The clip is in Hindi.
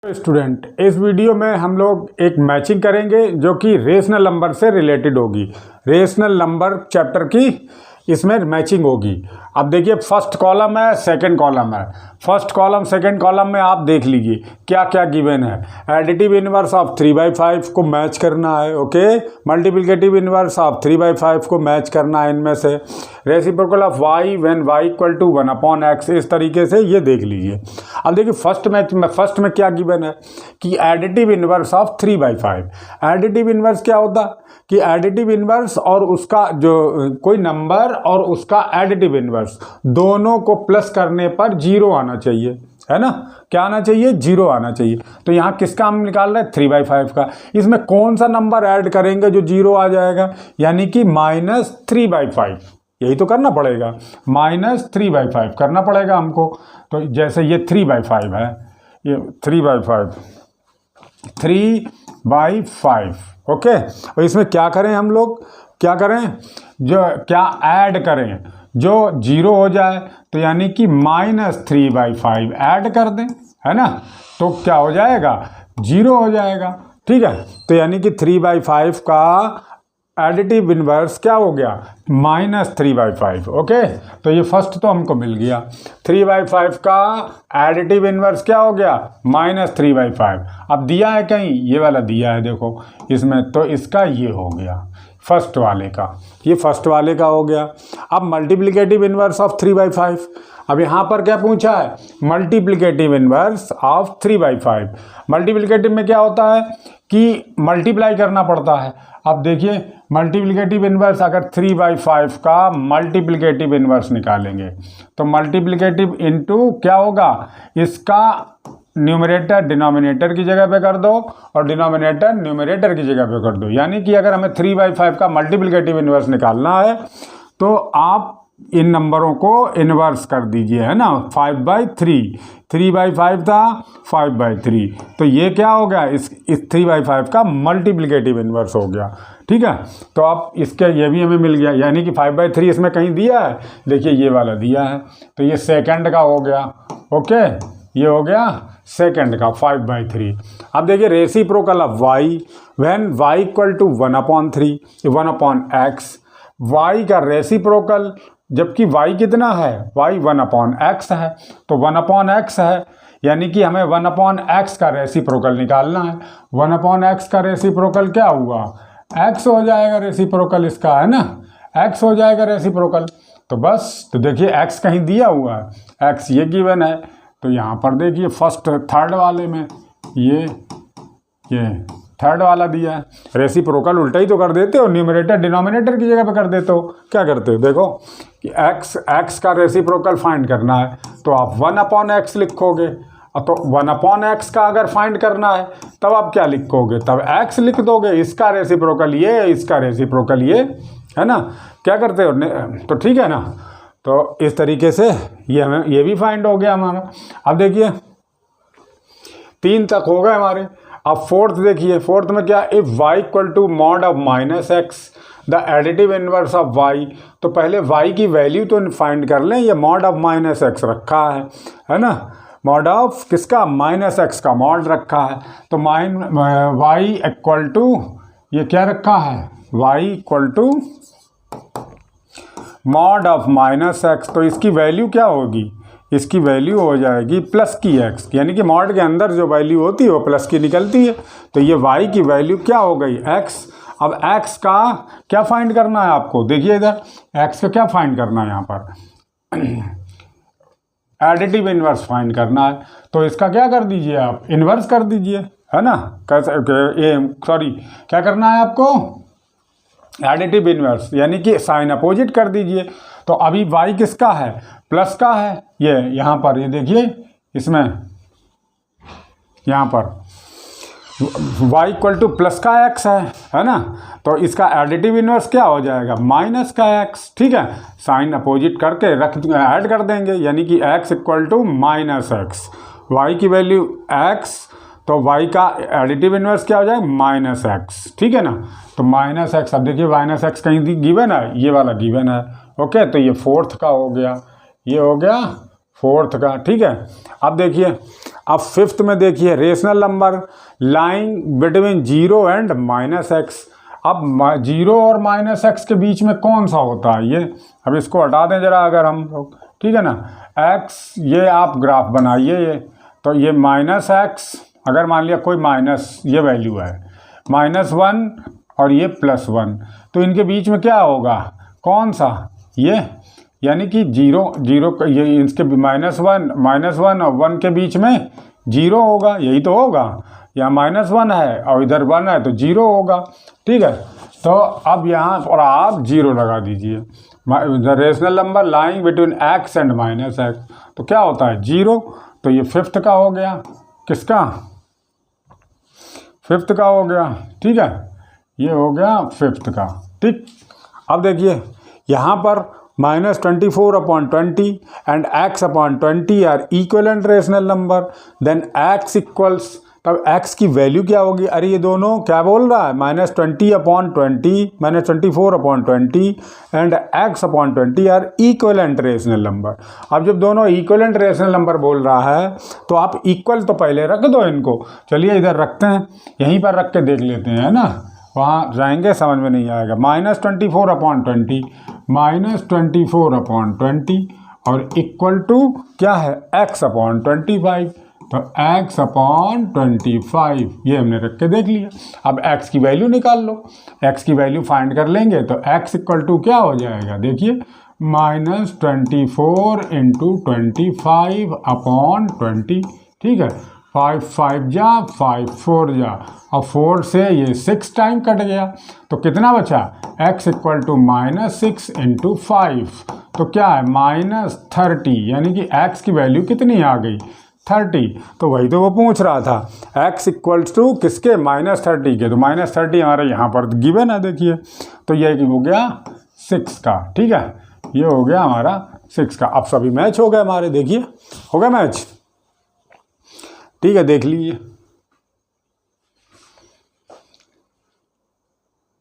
स्टूडेंट, इस वीडियो में हम लोग एक मैचिंग करेंगे जो कि रेशनल नंबर से रिलेटेड होगी। रेशनल नंबर चैप्टर की इसमें मैचिंग होगी। अब देखिए, फर्स्ट कॉलम है, सेकंड कॉलम है। फर्स्ट कॉलम सेकंड कॉलम में आप देख लीजिए क्या क्या गिवन है। एडिटिव इनवर्स ऑफ 3/5 को मैच करना है, ओके। मल्टीप्लिकेटिव इनवर्स ऑफ 3/5 को मैच करना है इनमें से। Reciprocal of y when y equal to 1/x, इस तरीके से ये देख लीजिए। अब देखिए फर्स्ट में क्या गिवन है कि additive inverse of 3/5। Additive inverse क्या होता है कि एडिटिव इनवर्स और उसका जो कोई नंबर और उसका एडिटिव इनवर्स दोनों को प्लस करने पर 0 आना चाहिए, है ना। क्या आना चाहिए? 0 आना चाहिए। तो यहाँ किसका हम निकाल रहे हैं? 3/5 का। इसमें कौन सा नंबर ऐड करेंगे जो 0 आ जाएगा? यानी कि -3/5। यही तो करना पड़ेगा, -3/5 करना पड़ेगा हमको। तो जैसे ये 3/5 है, ये 3/5, ओके। और इसमें क्या करें हम लोग? क्या करें? जो क्या ऐड करें जो 0 हो जाए, तो यानी कि -3/5 ऐड कर दें, है ना। तो क्या हो जाएगा? 0 हो जाएगा, ठीक है। तो यानी कि 3/5 का एडिटिव इनवर्स क्या हो गया? -3/5, ओके। तो ये फर्स्ट तो हमको मिल गया। 3/5 का एडिटिव इनवर्स क्या हो गया? -3/5। अब दिया है कहीं? ये वाला दिया है, देखो इसमें। तो इसका ये हो गया फर्स्ट वाले का, ये फर्स्ट वाले का हो गया। अब मल्टीप्लिकेटिव इनवर्स ऑफ 3/5। अब यहाँ पर क्या पूछा है? Multiplicative inverse of 3/5। मल्टीप्लिकेटिव में क्या होता है कि मल्टीप्लाई करना पड़ता है। अब देखिए, मल्टीप्लिकेटिव इनवर्स अगर 3/5 का मल्टीप्लिकेटिव इनवर्स निकालेंगे तो मल्टीप्लिकेटिव इनटू क्या होगा? इसका न्यूमरेटर डिनोमिनेटर की जगह पे कर दो और डिनोमिनेटर न्यूमरेटर की जगह पे कर दो। यानी कि अगर हमें 3/5 का मल्टीप्लिकेटिव इनवर्स निकालना है तो आप इन नंबरों को इन्वर्स कर दीजिए, है ना। 5/3, 3/5 था, 5/3। तो ये क्या हो गया? इस 3/5 का मल्टीप्लिकेटिव इनवर्स हो गया, ठीक है। तो आप इसके ये भी हमें मिल गया, यानी कि 5/3 इसमें कहीं दिया है, देखिए ये वाला दिया है। तो ये सेकंड का हो गया, ओके। ये हो गया सेकंड का 5/3। अब देखिए reciprocal of y when y equal to 1/3, 1/x। y का रेसिप्रोकल, जबकि y कितना है? y 1/x है। तो 1/x है, यानी कि हमें 1/x का रेसिप्रोकल निकालना है। 1/x का रेसिप्रोकल क्या हुआ? x हो जाएगा रेसिप्रोकल इसका, है ना। x हो जाएगा रेसिप्रोकल। तो बस, तो देखिए x कहीं दिया हुआ है, x ये गिवन है। तो यहाँ पर देखिए थर्ड वाले में ये थर्ड वाला दिया है। रेसिप्रोकल उल्टा ही तो कर देते हो, न्यूमरेटर डिनोमिनेटर की जगह पे कर देते हो। क्या करते हो? देखो कि x का रेसिप्रोकल फाइंड करना है तो आप 1/x लिखोगे। तो 1/x का अगर फाइंड करना है तब आप क्या लिखोगे? तब x लिख दोगे। इसका रेसिप्रोकल ये, इसका रेसिप्रोकल ये, है ना। क्या करते हो? तो ठीक है ना। तो इस तरीके से ये भी फाइंड हो गया हमारा। अब देखिए 3 तक हो गए हमारे। अब फोर्थ देखिए, फोर्थ में क्या? If y equal to mod of -x the additive inverse of y। तो पहले y की वैल्यू तो फाइंड कर लें। ये मॉड ऑफ -x रखा है ना। मॉड ऑफ किसका? -x का मॉड रखा है। तो y इक्वल टू ये क्या रखा है? y equal to mod of -x। तो इसकी वैल्यू क्या होगी? इसकी वैल्यू हो जाएगी प्लस की x, यानी कि मॉड के अंदर जो वैल्यू होती है वो प्लस की निकलती है। तो ये y की वैल्यू क्या हो गई? x। अब x का क्या फाइंड करना है आपको? देखिए इधर x का क्या फाइंड करना है यहाँ पर? एडिटिव इनवर्स फाइंड करना है। तो इसका क्या कर दीजिए आप? इनवर्स कर दीजिए, है ना। क्या करना है आपको? एडिटिव इनवर्स, यानी कि साइन अपोजिट कर दीजिए। तो अभी y किसका है? प्लस का है। ये यहाँ पर ये देखिए, इसमें यहाँ पर y इक्वल टू प्लस का x है ना। तो इसका एडिटिव इनवर्स क्या हो जाएगा? माइनस का x, ठीक है। साइन अपोजिट करके ऐड कर देंगे, यानी कि x equal to -x। y की वैल्यू x, तो y का एडिटिव इनवर्स क्या हो जाएगा? -x, ठीक है ना। तो -x, अब देखिए -x कहीं गिवन है, ये वाला गिवन है, ओके। तो ये फोर्थ का हो गया, ये हो गया फोर्थ का, ठीक है। अब देखिए अब फिफ्थ में देखिए rational number lying between 0 and -x। अब 0 और -x के बीच में कौन सा होता है ये, अब इसको हटा दें जरा अगर हम लोग, ठीक है ना। x ये आप ग्राफ बनाइए ये, तो ये -x अगर मान लिया कोई माइनस ये वैल्यू है -1 और ये +1, तो इनके बीच में क्या होगा, कौन सा ये, यानी कि 0 ये इसके -1 और 1 के बीच में 0 होगा, यही तो होगा। यहाँ -1 है और इधर 1 है तो 0 होगा, ठीक है। तो अब यहाँ पर आप 0 लगा दीजिए। The rational number lying between x and -x, तो क्या होता है 0। तो ये फिफ्थ का हो गया, किसका, फिफ्थ का हो गया, ठीक है, ये हो गया फिफ्थ का, ठीक। अब देखिए यहाँ पर -24/20 and x/20 are equivalent rational number, then x equals, तब x की वैल्यू क्या होगी, अरे ये दोनों क्या बोल रहा है, -20/20 -24/20 and x/20 are equivalent rational number. अब जब दोनों इक्वलेंट रेशनल नंबर बोल रहा है तो आप इक्वल तो पहले रख दो इनको, चलिए इधर रखते हैं, यहीं पर रख के देख लेते हैं, है ना, वहाँ जाएंगे समझ में नहीं आएगा। -24/20 -24/20 और इक्वल टू क्या है x/25, तो x/25 ये हमने रख के देख लिया। अब x की वैल्यू निकाल लो, x की वैल्यू फाइंड कर लेंगे तो x इक्वल टू क्या हो जाएगा, देखिए -24 × 25/20, ठीक है, 5 5 जा 5 4 जा, और 4 से ये 6 टाइम कट गया, तो कितना बचा, x इक्वल टू -6 × 5, तो क्या है -30, यानी कि x की वैल्यू कितनी आ गई, 30। तो वही तो वो पूछ रहा था, x इक्वल्स टू किसके, -30 के, तो -30 हमारे यहाँ पर गिवन है, देखिए, तो ये हो गया 6 का, ठीक है, ये हो गया हमारा 6 का। अब सभी मैच हो गए हमारे, देखिए हो गया मैच, ठीक है, देख लीजिए।